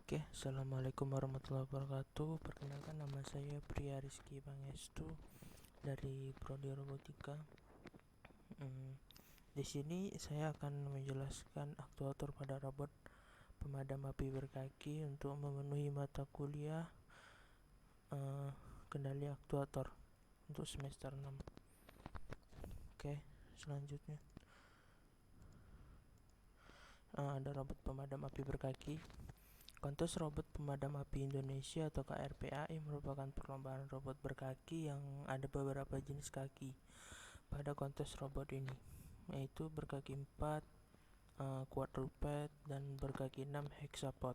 Oke, assalamualaikum warahmatullahi wabarakatuh. Perkenalkan, nama saya Pria Rizky Pangestu dari Prodi Robotika. Di sini saya akan menjelaskan aktuator pada robot pemadam api berkaki untuk memenuhi mata kuliah kendali aktuator untuk semester 6. Oke, selanjutnya ada robot pemadam api berkaki. Kontes Robot Pemadam Api Indonesia atau KRPAI merupakan perlombaan robot berkaki yang ada beberapa jenis kaki pada kontes robot ini, yaitu berkaki 4, quadruped, dan berkaki 6 hexapod.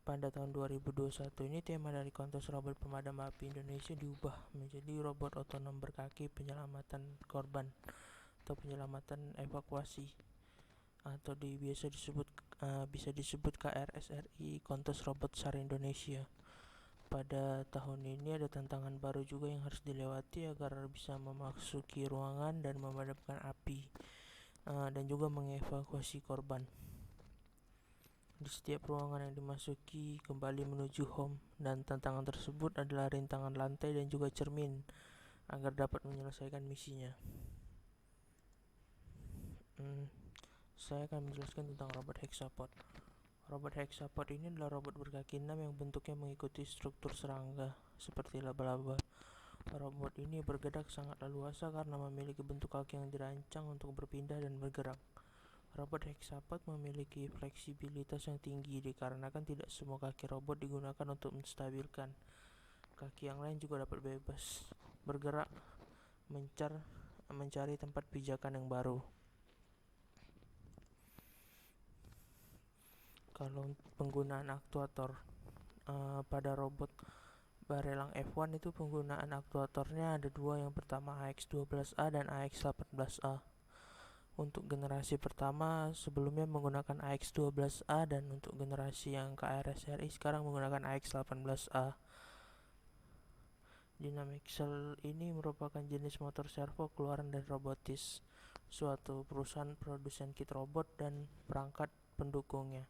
Pada tahun 2021 ini tema dari kontes robot pemadam api Indonesia diubah menjadi robot otonom berkaki penyelamatan korban atau penyelamatan evakuasi, atau bisa disebut KRSRI, Kontes Robot SAR Indonesia. Pada tahun ini ada tantangan baru juga yang harus dilewati agar bisa memasuki ruangan dan memadamkan api, dan juga mengevakuasi korban. Di setiap ruangan yang dimasuki kembali menuju home, dan tantangan tersebut adalah rintangan lantai dan juga cermin agar dapat menyelesaikan misinya. Saya akan menjelaskan tentang robot hexapod. Robot hexapod ini adalah robot berkaki 6 yang bentuknya mengikuti struktur serangga seperti laba-laba. Robot ini bergerak sangat leluasa karena memiliki bentuk kaki yang dirancang untuk berpindah dan bergerak. Robot hexapod memiliki fleksibilitas yang tinggi dikarenakan tidak semua kaki robot digunakan untuk menstabilkan. Kaki yang lain juga dapat bebas bergerak mencari tempat pijakan yang baru. Kalau penggunaan aktuator pada robot barelang F1 itu penggunaan aktuatornya ada dua. Yang pertama AX12A dan AX18A. Untuk generasi pertama sebelumnya menggunakan AX12A, dan untuk generasi yang KRSRI sekarang menggunakan AX18A. Dynamixel ini merupakan jenis motor servo keluaran dari Robotis, suatu perusahaan produsen kit robot dan perangkat pendukungnya.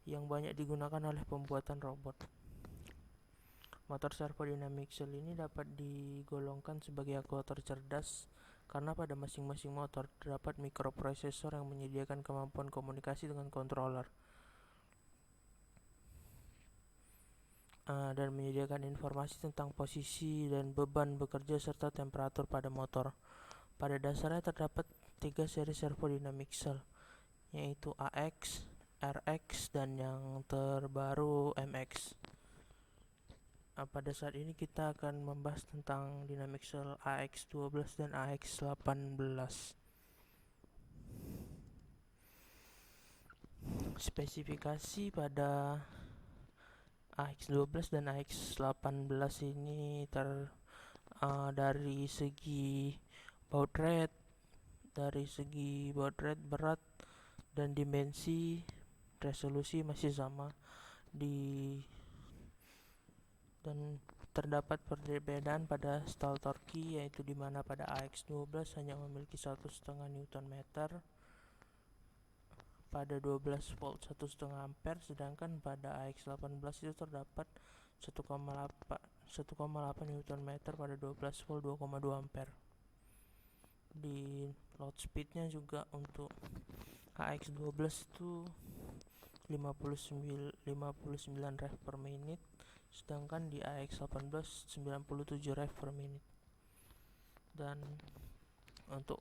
Yang banyak digunakan oleh pembuatan robot. Motor servo Dynamixel ini dapat digolongkan sebagai aktuator cerdas karena pada masing-masing motor terdapat mikroprosesor yang menyediakan kemampuan komunikasi dengan controller dan menyediakan informasi tentang posisi dan beban bekerja serta temperatur pada motor. Pada dasarnya terdapat 3 seri servo Dynamixel, yaitu AX, RX, dan yang terbaru MX. Pada saat ini kita akan membahas tentang Dynamixel AX12 dan AX18. Spesifikasi pada AX12 dan AX18 ini dari segi baud rate, berat, dan dimensi, resolusi masih sama dan terdapat perbedaan pada stall torque, yaitu dimana pada AX12 hanya memiliki 1,5 Nm pada 12 volt 1,5 ampere, sedangkan pada AX18 itu terdapat 1,8 Nm pada 12 volt 2,2 ampere. Di load speednya juga untuk AX12 itu 59 rev per menit, sedangkan di AX18 97 rev per menit. Dan untuk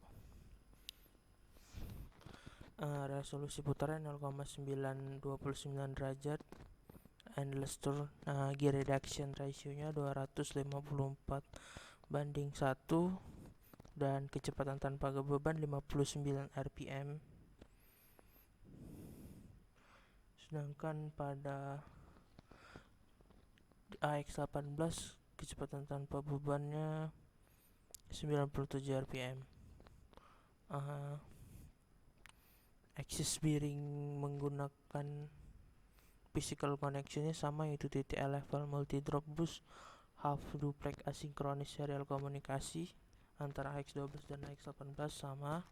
resolusi putaran 0,929 derajat, endless turn, gear reduction ratio-nya 254:1, dan kecepatan tanpa beban 59 rpm. Sedangkan pada AX18 kecepatan tanpa bebannya 97 rpm. Axis bearing menggunakan physical connection-nya sama, yaitu TTL level multi drop boost half duplex asynchronous serial komunikasi antara AX12 dan AX18 sama.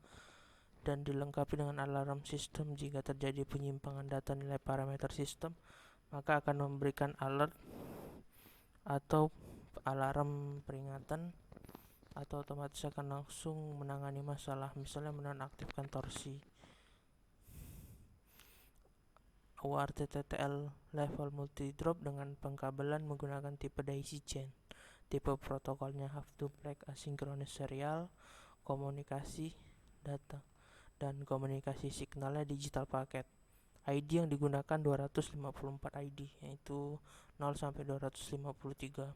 dan dilengkapi dengan alarm sistem. Jika terjadi penyimpangan data nilai parameter sistem, maka akan memberikan alert atau alarm peringatan, atau otomatis akan langsung menangani masalah, misalnya menonaktifkan torsi. ORTTL level multi-drop dengan pengkabelan menggunakan tipe daisy chain. Tipe protokolnya half duplex asynchronous serial, komunikasi data dan komunikasi signalnya digital paket. ID yang digunakan 254 ID, yaitu 0 sampai 253.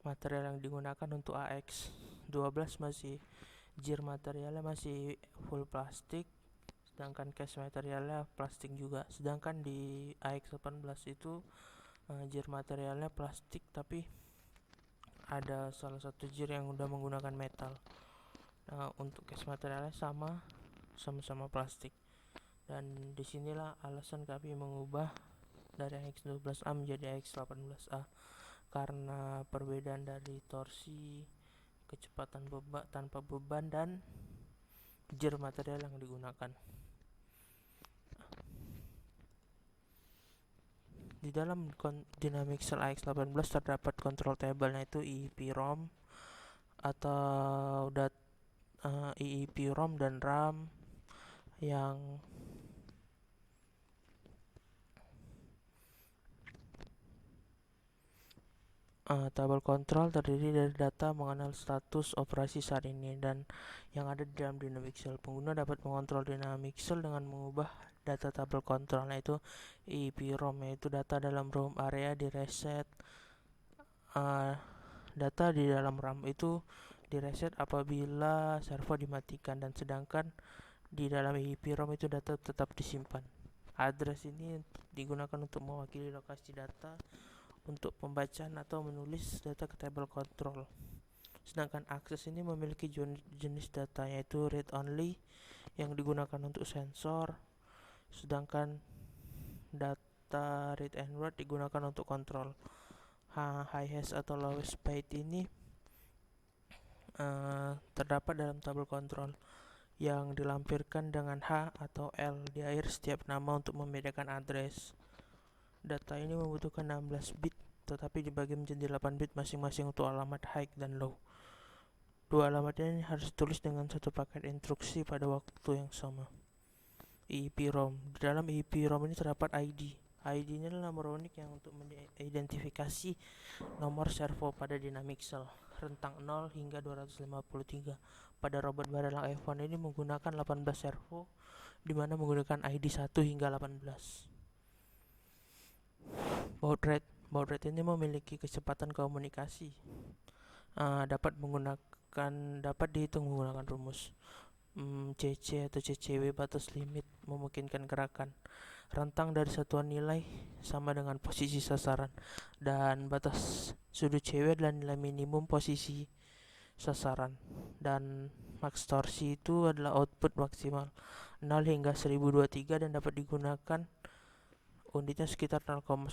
Material yang digunakan untuk AX12 masih gear materialnya masih full plastik, sedangkan case materialnya plastik juga. Sedangkan di AX18 itu gear materialnya plastik, tapi ada salah satu gear yang udah menggunakan metal. Untuk case materialnya sama-sama plastik. Dan disinilah alasan kami mengubah dari AX12A menjadi AX18A, karena perbedaan dari torsi, kecepatan tanpa beban, dan gear material yang digunakan. Di dalam Dynamixel AX18 terdapat control table, yaitu EEPROM atau EEPROM dan RAM yang tabel kontrol terdiri dari data mengenal status operasi saat ini dan yang ada di dalam Dynamixel. Pengguna dapat mengontrol Dynamixel dengan mengubah data tabel kontrol, yaitu EEPROM, yaitu data dalam roam area direset. Data di dalam RAM itu direset apabila servo dimatikan, dan sedangkan di dalam EEPROM itu data tetap disimpan. Address ini digunakan untuk mewakili lokasi data untuk pembacaan atau menulis data ke tabel kontrol. Sedangkan akses ini memiliki jenis data, yaitu read only yang digunakan untuk sensor, sedangkan data read and write digunakan untuk kontrol. Highest atau lowest byte ini terdapat dalam tabel kontrol yang dilampirkan dengan H atau L di akhir setiap nama untuk membedakan address. Data ini membutuhkan 16 bit, tetapi dibagi menjadi 8 bit masing-masing untuk alamat high dan low. Dua alamat ini harus ditulis dengan satu paket instruksi pada waktu yang sama. EEPROM. Di dalam EEPROM ini terdapat ID. ID ini adalah nomor unik yang untuk mengidentifikasi nomor servo pada Dynamixel, rentang 0 hingga 253. Pada robot Barelang F1 ini menggunakan 18 servo, di mana menggunakan ID 1 hingga 18. Baud rate ini memiliki kecepatan komunikasi. Dapat dihitung menggunakan rumus CC atau CCW, batas limit memungkinkan gerakan. Rentang dari satuan nilai sama dengan posisi sasaran, dan batas sudut CW adalah nilai minimum posisi sasaran. Dan max torsi itu adalah output maksimal 0 hingga 1023 dan dapat digunakan unitnya sekitar 0,1%.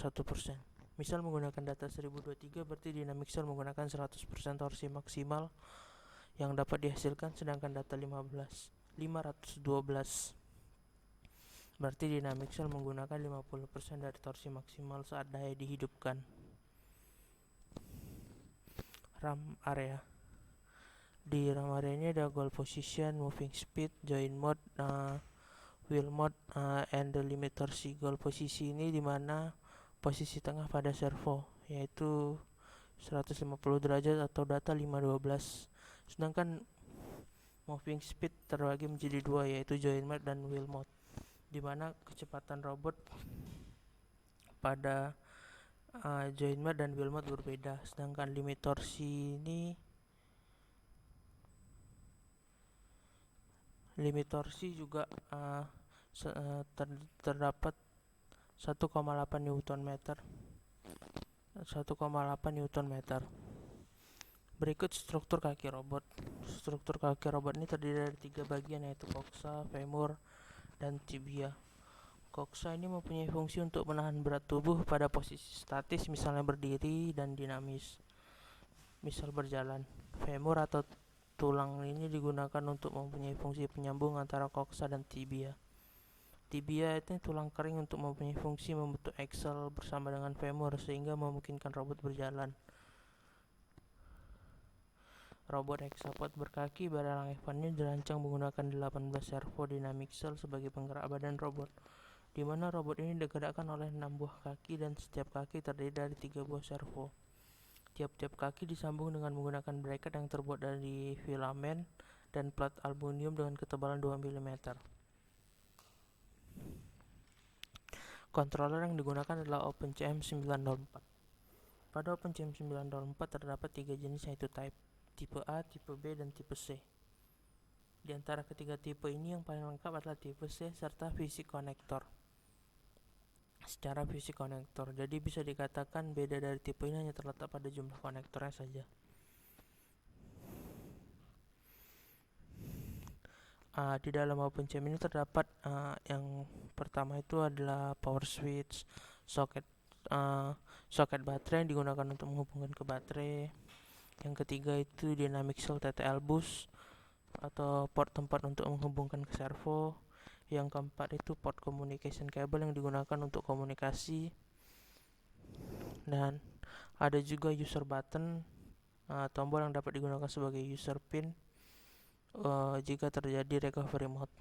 Misal menggunakan data 1023, berarti Dynamixel menggunakan 100% torsi maksimal yang dapat dihasilkan, sedangkan data 512 berarti Dynamixel menggunakan 50% dari torsi maksimal saat daya dihidupkan. RAM area. Di RAM area ini ada goal position, moving speed, join mode, wheel mode, and the limit torsi. Goal posisi ini dimana posisi tengah pada servo, yaitu 150 derajat atau data 512. Sedangkan moving speed terbagi menjadi dua, yaitu join mode dan wheel mode, dimana kecepatan robot pada join mode dan wheel mode berbeda. Sedangkan limit torsi juga terdapat 1,8 Newton meter. Berikut struktur kaki robot. Struktur kaki robot ini terdiri dari 3 bagian, yaitu coxa, femur, dan tibia. Coxa ini mempunyai fungsi untuk menahan berat tubuh pada posisi statis, misalnya berdiri, dan dinamis, misal berjalan. Femur atau tulang ini digunakan untuk mempunyai fungsi penyambung antara koksa dan tibia. Tibia itu tulang kering untuk mempunyai fungsi membentuk aksel bersama dengan femur sehingga memungkinkan robot berjalan. Robot hexapod berkaki barang Evan ini dirancang menggunakan 18 servo dynamic cell sebagai penggerak badan robot, di mana robot ini digerakkan oleh 6 buah kaki dan setiap kaki terdiri dari 3 buah servo. Tiap-tiap kaki disambung dengan menggunakan bracket yang terbuat dari filamen dan plat aluminium dengan ketebalan 2 mm. Controller yang digunakan adalah OpenCM 904. Pada OpenCM 904 terdapat 3 jenis, yaitu tipe A, tipe B, dan tipe C. Di antara ketiga tipe ini yang paling lengkap adalah tipe C serta fisik konektor. Secara fisik konektor, jadi bisa dikatakan beda dari tipe ini hanya terletak pada jumlah konektornya saja. Di dalam OpenCM ini terdapat yang pertama itu adalah power switch, soket baterai yang digunakan untuk menghubungkan ke baterai. Yang ketiga itu dynamic cell TTL bus atau port tempat untuk menghubungkan ke servo. Yang keempat itu port communication cable yang digunakan untuk komunikasi. Dan ada juga user button, tombol yang dapat digunakan sebagai user pin jika terjadi recovery mode.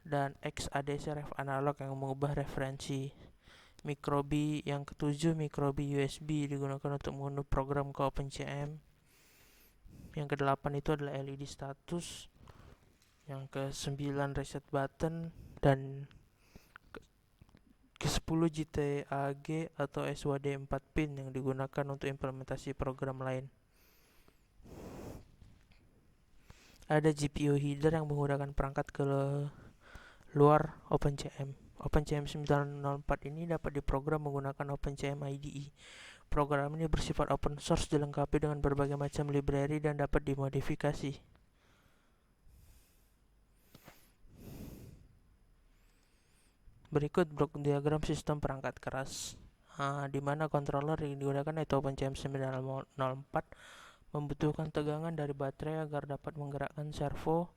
Dan XADC ref analog yang mengubah referensi. Micro:bit yang ketujuh, Micro:bit USB digunakan untuk mengunduh program ke OpenCM. Yang kedelapan itu adalah LED status. Yang ke-9 reset button, dan ke-10 JTAG atau SWD 4 pin yang digunakan untuk implementasi program lain. Ada GPU header yang menggunakan perangkat ke luar OpenCM. OpenCM 904 ini dapat diprogram menggunakan OpenCM IDE. Program ini bersifat open source, dilengkapi dengan berbagai macam library dan dapat dimodifikasi. Berikut blok diagram sistem perangkat keras, di mana controller yang digunakan yaitu OpenCM 904 membutuhkan tegangan dari baterai agar dapat menggerakkan servo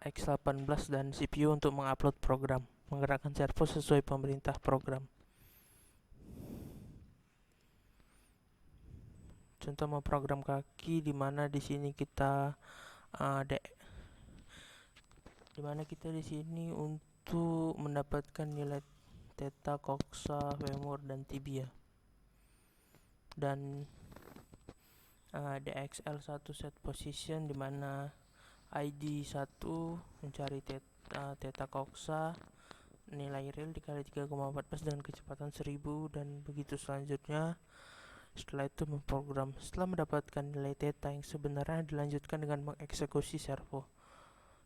X18 dan CPU untuk mengupload program, menggerakkan servo sesuai pemerintah program. Contoh memprogram kaki, di mana di sini kita di sini untuk mendapatkan nilai theta, koksa, femur, dan tibia. Dan DXL1 set position, di mana ID 1 mencari theta koksa, nilai real dikali 3,14 dengan kecepatan 1000, dan begitu selanjutnya. Setelah itu memprogram. Setelah mendapatkan nilai theta yang sebenarnya, dilanjutkan dengan mengeksekusi servo.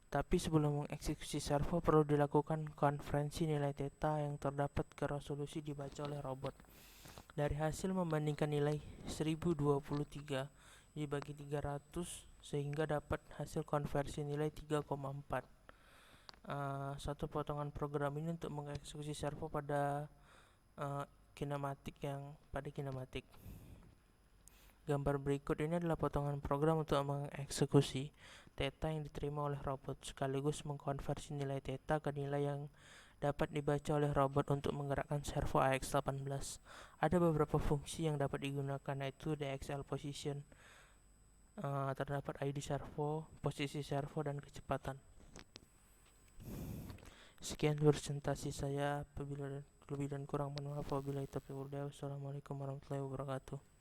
Tapi sebelum mengeksekusi servo perlu dilakukan konversi nilai theta yang terdapat ke resolusi dibaca oleh robot. Dari hasil membandingkan nilai 1023 dibagi 300 sehingga dapat hasil konversi nilai 3,4. Satu potongan program ini untuk mengeksekusi servo pada kinematik. Gambar berikut ini adalah potongan program untuk mengeksekusi theta yang diterima oleh robot, sekaligus mengkonversi nilai theta ke nilai yang dapat dibaca oleh robot untuk menggerakkan servo AX18. Ada beberapa fungsi yang dapat digunakan, yaitu DXL position, terdapat ID servo, posisi servo, dan kecepatan. Sekian presentasi saya, lebih dan kurang mohon maaf. Wabillahi taufiq wal hidayah. Wassalamualaikum warahmatullahi wabarakatuh.